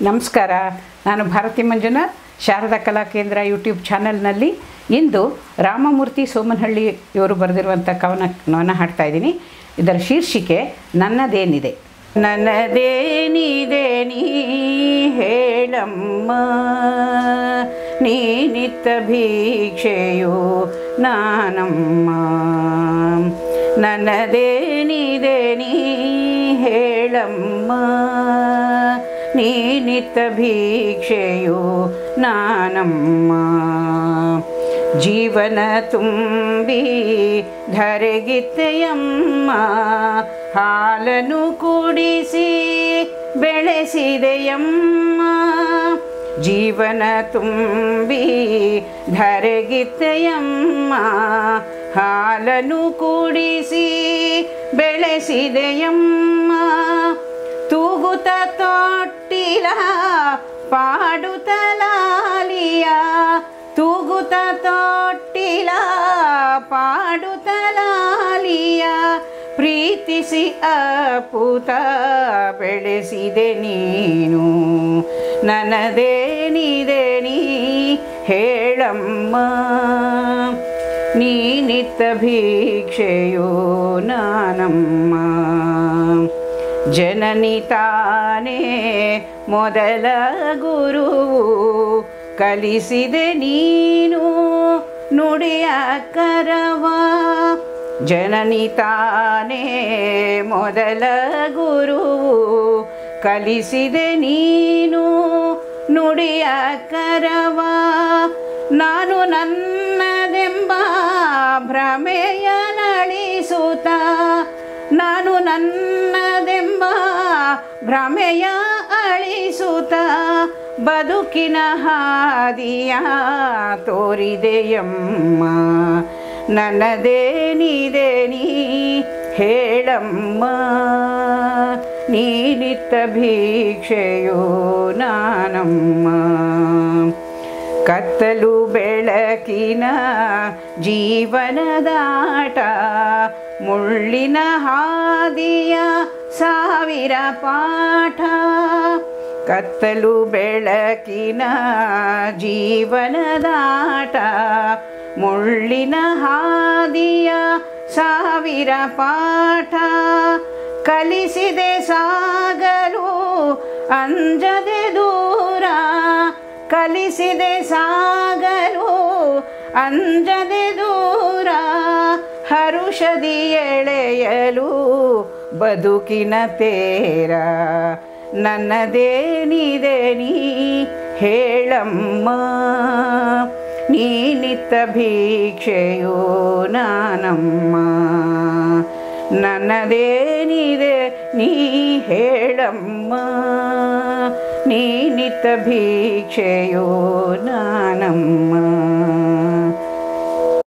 ನಮಸ್ಕಾರ. ನಾನು ಭಾರತಿ ಮಂಜುನಾಥ್, ಶಾರದಾ ಕಲಾ ಕೇಂದ್ರ ಯೂಟ್ಯೂಬ್ ಚಾನಲ್ನಲ್ಲಿ ಇಂದು ರಾಮಮೂರ್ತಿ ಸೋಮನಹಳ್ಳಿ ಇವರು ಬರೆದಿರುವಂಥ ಕವನವನ್ನು ಹಾಡ್ತಾ ಇದ್ದೀನಿ. ಇದರ ಶೀರ್ಷಿಕೆ ನನ್ನದೇನಿದೆ. ನನ್ನದೇನಿದೆ ನೀ ಹೇಳಮ್ಮ, ನೀನಿತ್ತ ಭಿಕ್ಷೆಯು ನಾನಮ್ಮ. ನನ್ನದೇನಿದೆ ನೀ ಹೇಳಮ್ಮ, ನೀನಿತ್ತ ಭಿಕ್ಷೆಯು ನಾನಮ್ಮ. ಜೀವನ ತುಂಬಿ ಧರೆಗಿತ್ತೆಯಮ್ಮ, ಹಾಲನ್ನು ಕುಡಿಸಿ ಬೆಳೆಸಿದೆಯಮ್ಮ. ಜೀವನ ತುಂಬಿ ಧರೆಗಿತ್ತೆಯಮ್ಮ, ಹಾಲನ್ನು ಕುಡಿಸಿ ಬೆಳೆಸಿದೆಯಮ್ಮ. ತೂಗುತ್ತ ತೊಟ್ಟಿಲ ಪಾಡುತ್ತ ಲಾಲಿಯ, ತೂಗುತ್ತ ತೊಟ್ಟಿಲ ಪಾಡುತ್ತ ಲಾಲಿಯ. ಪ್ರೀತಿಸಿ ಅಪುತ ಬೆಳೆಸಿದೆ ನೀನು, ನನ್ನದೇನಿದೆ ನೀ ಹೇಳಮ್ಮ. ನೀನಿತ್ತ ಭಿಕ್ಷೆಯೋ ನಾನಮ್ಮ. ಜನನಿ ತಾನೇ ಮೊದಲ ಗುರುವು, ಕಲಿಸಿದೆ ನೀನು ನುಡಿಯ ಕರವ. ಜನನಿ ತಾನೇ ಮೊದಲ ಗುರುವು, ಕಲಿಸಿದೆ ನೀನು ನುಡಿಯ ಕರವ. ನಾನು ನನ್ನದೆಂಬ ಭ್ರಮೆಯ ನಳಿಸುತ್ತ, ನಾನು ನನ್ನದೆಂಬ ಭ್ರಮೆಯ ಅಳಿಸುತ್ತ, ಬದುಕಿನ ಹಾದಿಯ ತೋರಿದೆಯಮ್ಮ. ನನ್ನದೇನಿದೆ ನೀ ಹೇಳಮ್ಮ, ನೀನಿತ್ತ ಭಿಕ್ಷೆಯೋ ನಾನಮ್ಮ. ಕತ್ತಲು ಬೆಳಕಿನ ಜೀವನದಾಟ, ಮುಳ್ಳಿನ ಹಾದಿಯ ಸಾವಿರ ಪಾಠ. ಕತ್ತಲು ಬೆಳಕಿನ ಜೀವನದಾಟ, ಮುಳ್ಳಿನ ಹಾದಿಯ ಸಾವಿರ ಪಾಠ. ಕಲಿಸಿದೆ ಸಾಗಲು ಅಂಜದೆ ದೂರ, ಕಲಿಸಿದೆ ಸಾಗಲು ಅಂಜದೆ ದೂರ. ಹರುಷದಿ ಎಳೆಯಲು ಬದುಕಿನ ತೇರ, ನನ್ನದೇನಿದೆ ನೀ ಹೇಳಮ್ಮ. ನೀನಿತ್ತ ಭಿಕ್ಷೆಯೋ ನಾನಮ್ಮ. ನನ್ನದೇನಿದೆ ನೀ ಹೇಳಮ್ಮ, ನೀನಿತ್ತ ಭಿಕ್ಷೆಯೋ ನಾನಮ್ಮ.